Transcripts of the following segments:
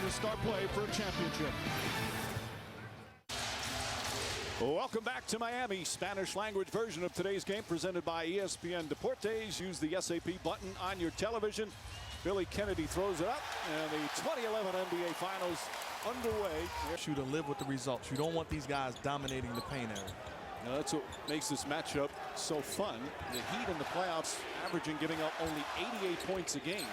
to start play for a championship. Welcome back to Miami. Spanish language version of today's game presented by ESPN Deportes. Use the SAP button on your television. Billy Kennedy throws it up, and the 2011 NBA Finals underway. You to live with the results. You don't want these guys dominating the paint area. Now that's what makes this matchup so fun. The Heat in the playoffs averaging giving up only 88 points a game.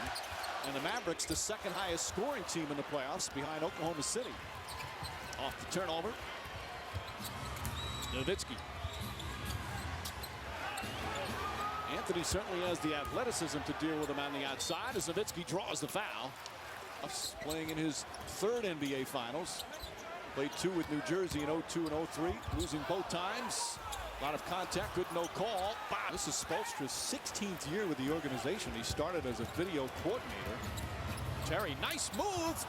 And the Mavericks, the second highest scoring team in the playoffs behind Oklahoma City. Off the turnover. Nowitzki. Anthony certainly has the athleticism to deal with him on the outside as Nowitzki draws the foul. Playing in his third NBA Finals. Played 2 with New Jersey in 02 and 03, losing both times. A lot of contact, good no call. Wow, this is Spoelstra's 16th year with the organization. He started as a video coordinator. Terry, nice move,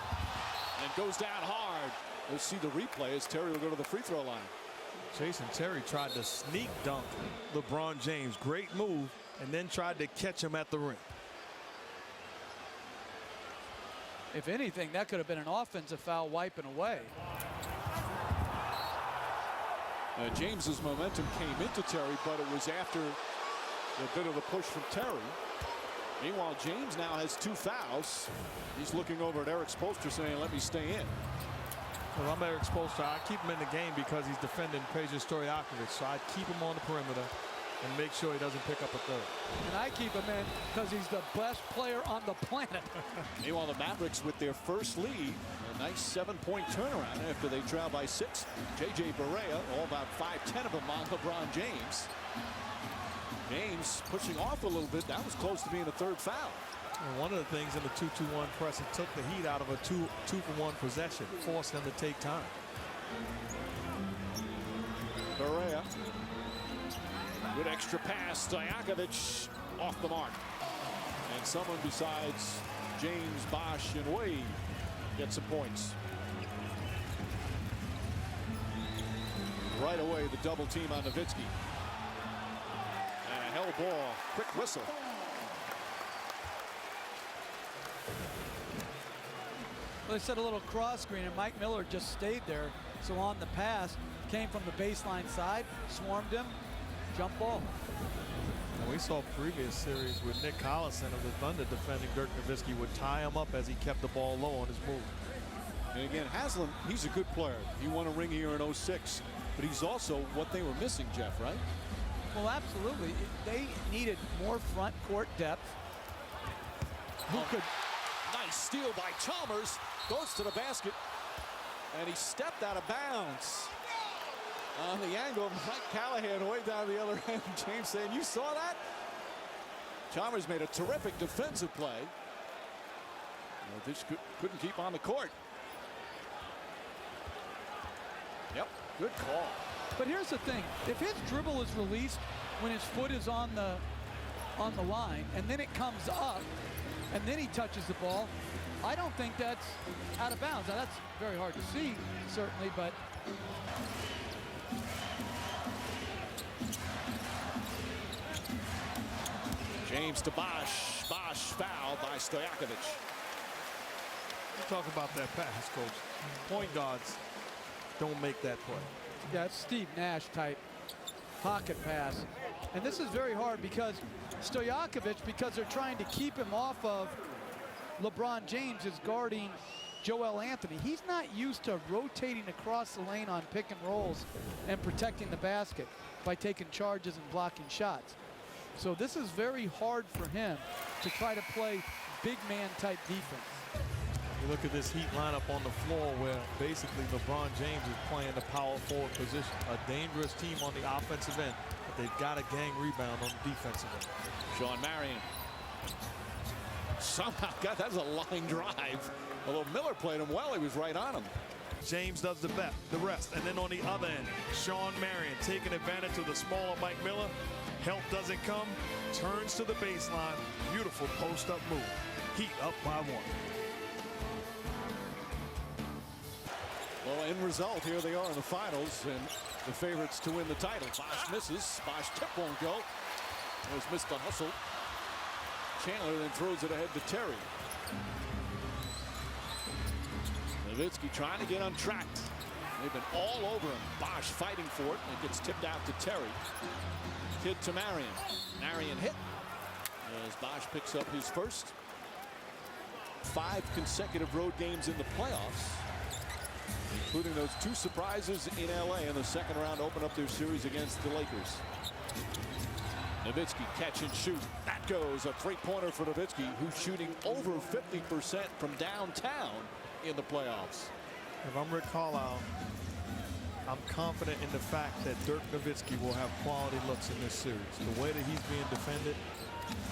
and goes down hard. We'll see the replay as Terry will go to the free throw line. Jason Terry tried to sneak dunk LeBron James. Great move, and then tried to catch him at the rim. If anything, that could have been an offensive foul wiping away. James's momentum came into Terry, but it was after a bit of a push from Terry. Meanwhile, James now has 2 fouls. He's looking over at Eric Spoelstra saying, let me stay in. Well, I'm Eric Spoelstra. I keep him in the game because he's defending Peja Stojakovic, so I keep him on the perimeter and make sure he doesn't pick up a third. And I keep him in because he's the best player on the planet. Meanwhile, the Mavericks with their first lead, a nice 7-point turnaround after they trail by 6. J.J. Barea, all about 5'10" of them on LeBron James. James pushing off a little bit. That was close to being a third foul. And one of the things in the 2-2-1 press, it took the Heat out of a 2-for-1 possession, forced them to take time. Barea. Good extra pass. Stojakovic off the mark. And someone besides James, Bosh, and Wade gets some points. Right away, the double team on Nowitzki. And a hell ball. Quick whistle. Well, they set a little cross screen, and Mike Miller just stayed there. So on the pass, came from the baseline side, swarmed him, jump ball. And we saw previous series with Nick Collison of the Thunder defending Dirk Nowitzki would tie him up as he kept the ball low on his move. And again, Haslam, he's a good player. He won a ring here in 06, but he's also what they were missing, Jeff, right? Well, absolutely. They needed more front court depth. Who could? Nice steal by Chalmers. Goes to the basket, and he stepped out of bounds. On the angle, Mike Callahan way down the other end. James saying, you saw that? Chalmers made a terrific defensive play. This couldn't keep on the court. Yep, good call. But here's the thing. If his dribble is released when his foot is on the line, and then it comes up, and then he touches the ball, I don't think that's out of bounds. Now, that's very hard to see, certainly, but James to Bosh. Bosh fouled by Stojakovic. You talk about that pass, coach. Point guards don't make that play. yeah, it's Steve Nash type pocket pass. And this is very hard because Stojakovic, because they're trying to keep him off of LeBron James, is guarding Joel Anthony. He's not used to rotating across the lane on pick and rolls and protecting the basket by taking charges and blocking shots. So this is very hard for him to try to play big man type defense. You look at this Heat lineup on the floor where basically LeBron James is playing the power forward position. A dangerous team on the offensive end, but they've got a gang rebound on the defensive end. Sean Marion somehow got, that's a line drive. Although Miller played him well, he was right on him. James does the rest. And then on the other end, Sean Marion taking advantage of the smaller Mike Miller. Help doesn't come, turns to the baseline. Beautiful post-up move. Heat up by 1. Well, end result, here they are in the finals, and the favorites to win the title. Bosh misses. Bosh tip won't go. It was missed the hustle. Chandler then throws it ahead to Terry. Nowitzki trying to get untracked. They've been all over him. Bosch fighting for it, and it gets tipped out to Terry. Kidd to Marion. Marion hit as Bosch picks up his first. 5 consecutive road games in the playoffs, including those 2 surprises in LA in the second round, open up their series against the Lakers. Nowitzki catch and shoot. That goes a 3-pointer for Nowitzki, who's shooting over 50% from downtown in the playoffs. If I'm Rick Carlisle, I'm confident in the fact that Dirk Nowitzki will have quality looks in this series. The way that he's being defended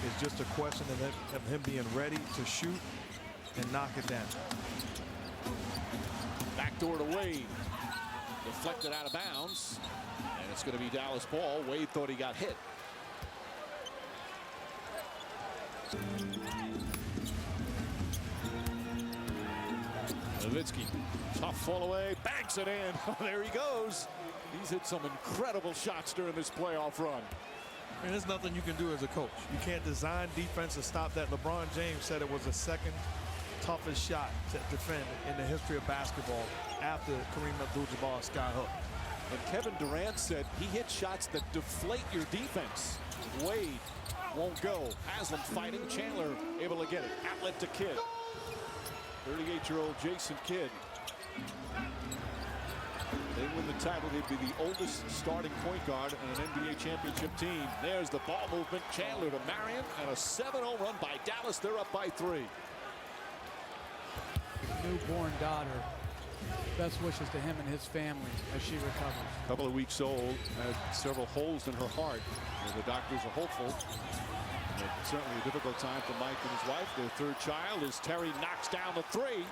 is just a question of him being ready to shoot and knock it down. Backdoor to Wade. Deflected out of bounds. And it's going to be Dallas ball. Wade thought he got hit. Nowitzki, tough fall away, banks it in. Oh, there he goes. He's hit some incredible shots during this playoff run. And there's nothing you can do as a coach. You can't design defense to stop that. LeBron James said it was the second toughest shot to defend in the history of basketball after Kareem Abdul-Jabbar's skyhook. And Kevin Durant said he hit shots that deflate your defense. Wade won't go. Haslam fighting. Chandler able to get it. Outlet to Kidd. 38-year-old Jason Kidd. They win the title. They'd be the oldest starting point guard on an NBA championship team. There's the ball movement. Chandler to Marion, and a 7-0 run by Dallas. They're up by 3. Newborn daughter. Best wishes to him and his family as she recovers. A couple of weeks old, had several holes in her heart. And the doctors are hopeful. It's certainly a difficult time for Mike and his wife. Their third child as Terry knocks down the 3.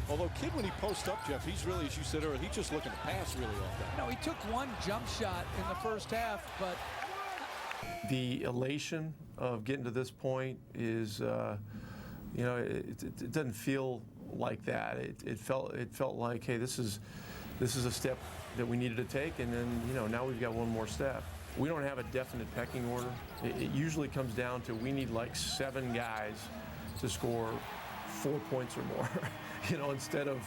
Although Kidd, when he posts up, Jeff, he's really, as you said earlier, he's just looking to pass really off that. No, he took 1 jump shot in the first half, but the elation of getting to this point is, you know, it doesn't feel like that. It felt like, hey, this is a step that we needed to take, and then, you know, now we've got one more step. We don't have a definite pecking order. It usually comes down to we need like 7 guys to score 4 points or more, you know, instead of,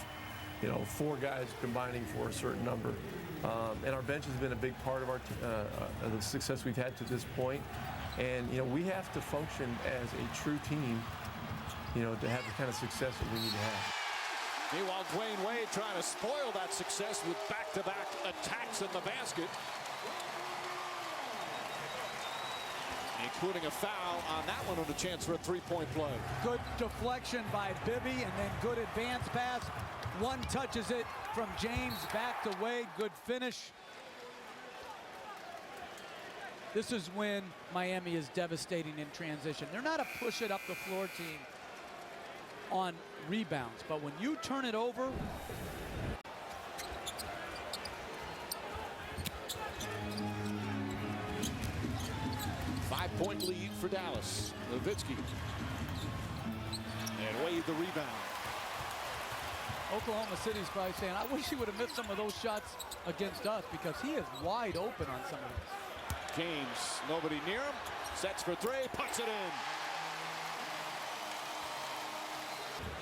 you know, 4 guys combining for a certain number. And our bench has been a big part of our the success we've had to this point. And, you know, we have to function as a true team, you know, to have the kind of success that we need to have. Meanwhile, Dwayne Wade trying to spoil that success with back-to-back attacks in the basket, including a foul on that one on a chance for a 3-point play. good deflection by Bibby, and then good advance pass. One touches it from James back to Wade. Good finish. This is when Miami is devastating in transition. They're not a push it up the floor team on rebounds, but when you turn it over, 5-point lead for Dallas. Nowitzki. And Wade the rebound. Oklahoma City's probably saying, I wish he would have missed some of those shots against us, because he is wide open on some of this. James, nobody near him. Sets for 3, puts it in.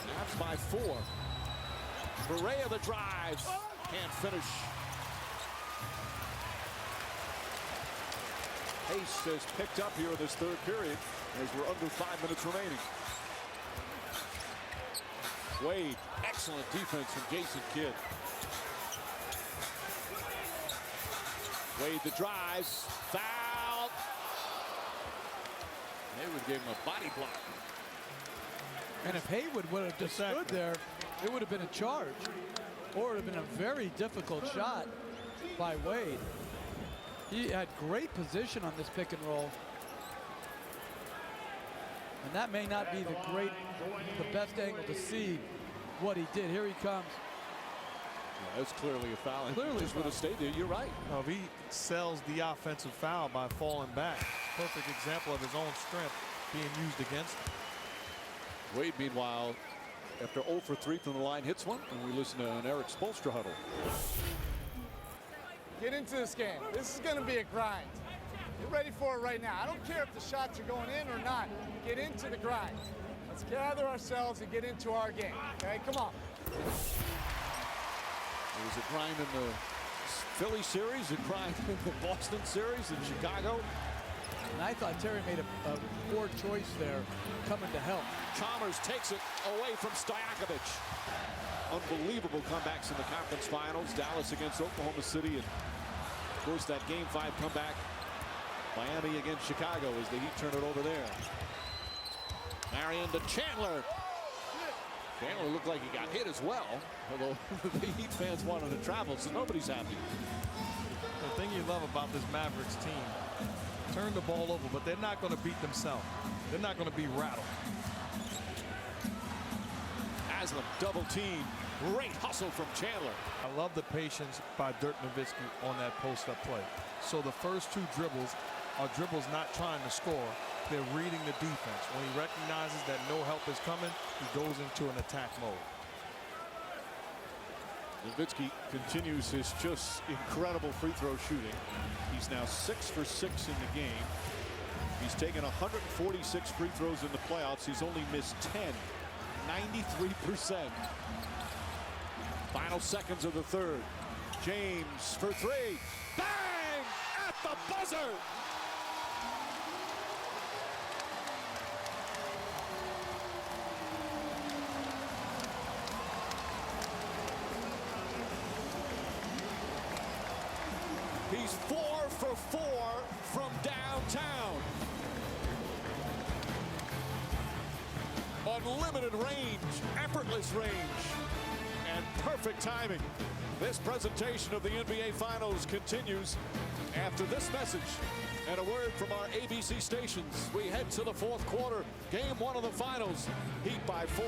Mavs by 4. Correa the drive. Can't finish. Pace has picked up here in this third period as we're under 5 minutes remaining. Wade, excellent defense from Jason Kidd. Wade the drive, foul. Hayward gave him a body block. And if Hayward would have just stood there, it would have been a charge, or it would have been a very difficult shot by Wade. He had great position on this pick and roll. And that may not be the best angle to see what he did. Here he comes. Yeah, that's clearly a foul. Clearly just would have stayed there. You're right. Now, if he sells the offensive foul by falling back, perfect example of his own strength being used against him. Wade, meanwhile, after 0 for 3 from the line, hits one, and we listen to an Eric Spoelstra huddle. Get into this game. This is going to be a grind. Get ready for it right now. I don't care if the shots are going in or not. Get into the grind. Let's gather ourselves and get into our game. Okay, come on. It was a grind in the Philly series, a grind in the Boston series, in Chicago. And I thought Terry made a poor choice there, coming to help. Chalmers takes it away from Stojakovic. Unbelievable comebacks in the conference finals. Dallas against Oklahoma City, and of course that Game 5 comeback. Miami against Chicago as the Heat turn it over there. Marion to Chandler. Chandler looked like he got hit as well, although the Heat fans wanted to travel, so nobody's happy. The thing you love about this Mavericks team, turn the ball over, but they're not going to beat themselves. They're not going to be rattled. Aslam double team. Great hustle from Chandler. I love the patience by Dirk Nowitzki on that post-up play. So the first two dribbles are dribbles not trying to score. They're reading the defense. When he recognizes that no help is coming, he goes into an attack mode. Nowitzki continues his just incredible free throw shooting. He's now 6 for 6 in the game. He's taken 146 free throws in the playoffs. He's only missed 10. 93%. Final seconds of the third. James for three. Bang! At the buzzer! He's 4 for 4 from downtown. Unlimited range, effortless range, and perfect timing. This presentation of the NBA Finals continues after this message and a word from our ABC stations. We head to the fourth quarter, game 1 of the finals. Heat by 4.